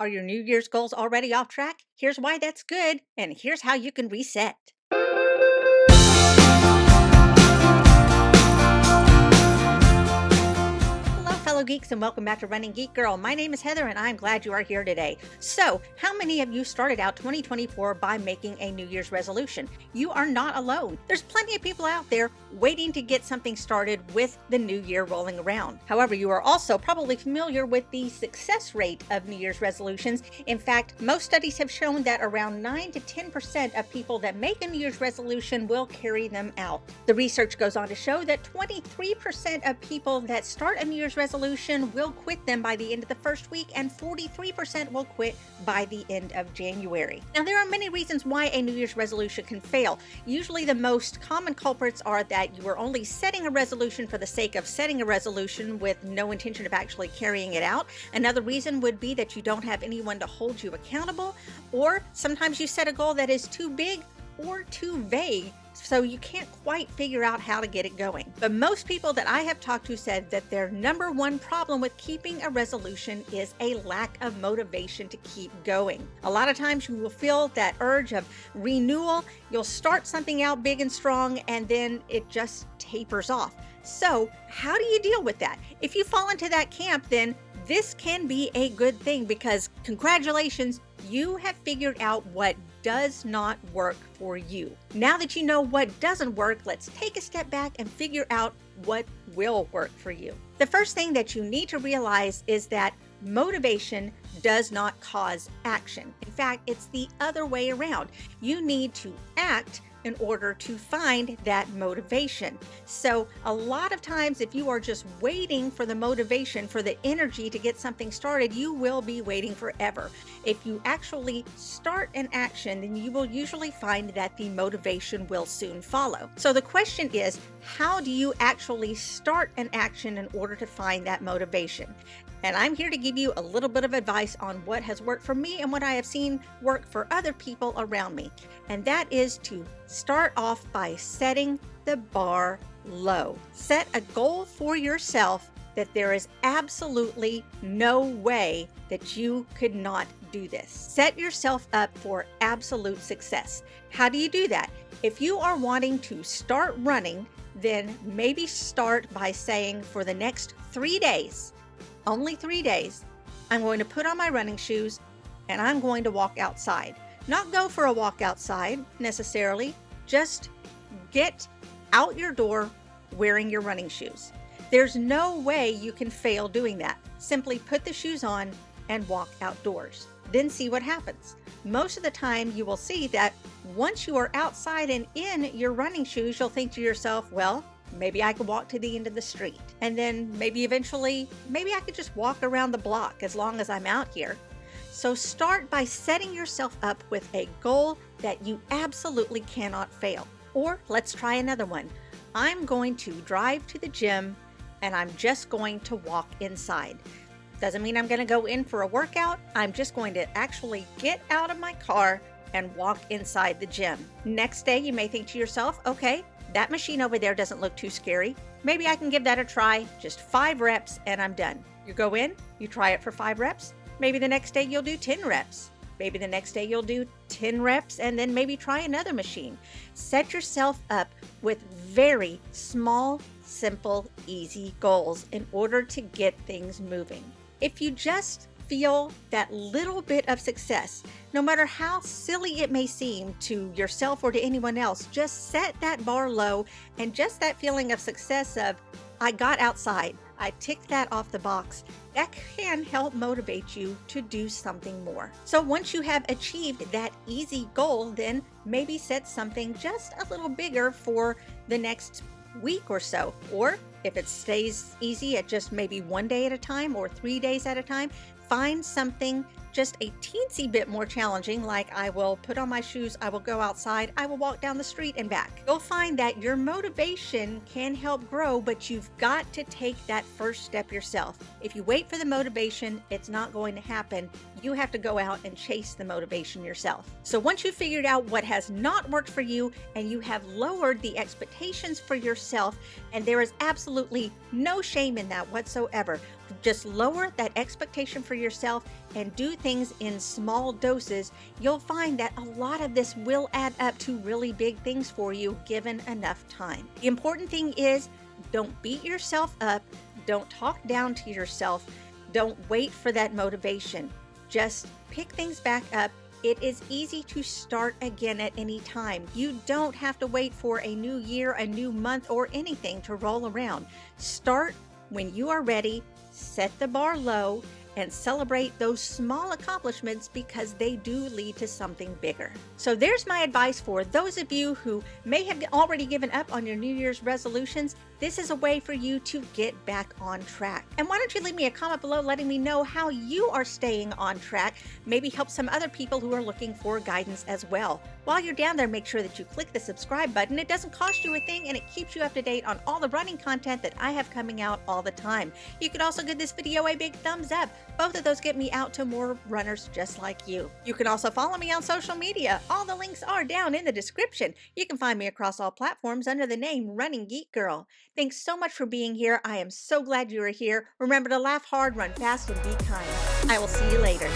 Are your New Year's goals already off track? Here's why that's good, and here's how you can reset. Hello, fellow geeks, and welcome back to Running Geek Girl. My name is Heather, and I'm glad you are here today. So, how many of you started out 2024 by making a New Year's resolution? You are not alone. There's plenty of people out there waiting to get something started with the new year rolling around. However, you are also probably familiar with the success rate of New Year's resolutions. In fact, most studies have shown that around 9 to 10% of people that make a New Year's resolution will carry them out. The research goes on to show that 23% of people that start a New Year's resolution will quit them by the end of the first week, and 43% will quit by the end of January. Now, there are many reasons why a New Year's resolution can fail. Usually the most common culprits are that you are only setting a resolution for the sake of setting a resolution with no intention of actually carrying it out. Another reason would be that you don't have anyone to hold you accountable, or sometimes you set a goal that is too big or too vague, so you can't quite figure out how to get it going. But most people that I have talked to said that their number one problem with keeping a resolution is a lack of motivation to keep going. A lot of times you will feel that urge of renewal. You'll start something out big and strong, and then it just tapers off. So how do you deal with that? If you fall into that camp, then this can be a good thing, because congratulations, you have figured out what does not work for you. Now that you know what doesn't work, let's take a step back and figure out what will work for you. The first thing that you need to realize is that motivation does not cause action. In fact, it's the other way around. You need to act in order to find that motivation. So a lot of times, if you are just waiting for the motivation, for the energy to get something started, you will be waiting forever. If you actually start an action, then you will usually find that the motivation will soon follow. So the question is, how do you actually start an action in order to find that motivation? And I'm here to give you a little bit of advice on what has worked for me and what I have seen work for other people around me. And that is to start off by setting the bar low. Set a goal for yourself that there is absolutely no way that you could not do this. Set yourself up for absolute success. How do you do that? If you are wanting to start running, then maybe start by saying, for the next 3 days, only 3 days, I'm going to put on my running shoes and I'm going to walk outside. Not go for a walk outside necessarily, just get out your door wearing your running shoes. There's no way you can fail doing that. Simply put the shoes on and walk outdoors. Then see what happens. Most of the time you will see that once you are outside and in your running shoes, you'll think to yourself, well, maybe I could walk to the end of the street. And then maybe eventually, maybe I could just walk around the block as long as I'm out here. So start by setting yourself up with a goal that you absolutely cannot fail. Or let's try another one. I'm going to drive to the gym and I'm just going to walk inside. Doesn't mean I'm going to go in for a workout. I'm just going to actually get out of my car and walk inside the gym. Next day, you may think to yourself, okay, that machine over there doesn't look too scary. Maybe I can give that a try. Just 5 reps and I'm done. You go in, you try it for 5 reps. Maybe the next day you'll do 10 reps. Maybe the next day you'll do 10 reps and then maybe try another machine. Set yourself up with very small, simple, easy goals in order to get things moving. If you just feel that little bit of success, no matter how silly it may seem to yourself or to anyone else, just set that bar low, and just that feeling of success of, I got outside, I ticked that off the box, that can help motivate you to do something more. So once you have achieved that easy goal, then maybe set something just a little bigger for the next week or so. Or if it stays easy at just maybe 1 day at a time or 3 days at a time, find something just a teensy bit more challenging, like I will put on my shoes, I will go outside, I will walk down the street and back. You'll find that your motivation can help grow, but you've got to take that first step yourself. If you wait for the motivation, it's not going to happen. You have to go out and chase the motivation yourself. So once you've figured out what has not worked for you and you have lowered the expectations for yourself, and there is absolutely no shame in that whatsoever, Just lower that expectation for yourself and do things in small doses. You'll find that a lot of this will add up to really big things for you given enough time. The important thing is don't beat yourself up, don't talk down to yourself, don't wait for that motivation. Just pick things back up. It is easy to start again at any time. You don't have to wait for a new year, a new month, or anything to roll around. Start when you are ready, set the bar low, and celebrate those small accomplishments because they do lead to something bigger. So there's my advice for those of you who may have already given up on your New Year's resolutions. This is a way for you to get back on track. And why don't you leave me a comment below letting me know how you are staying on track, maybe help some other people who are looking for guidance as well. While you're down there, make sure that you click the subscribe button. It doesn't cost you a thing and it keeps you up to date on all the running content that I have coming out all the time. You could also give this video a big thumbs up. Both of those get me out to more runners just like you. You can also follow me on social media. All the links are down in the description. You can find me across all platforms under the name Running Geek Girl. Thanks so much for being here. I am so glad you are here. Remember to laugh hard, run fast, and be kind. I will see you later.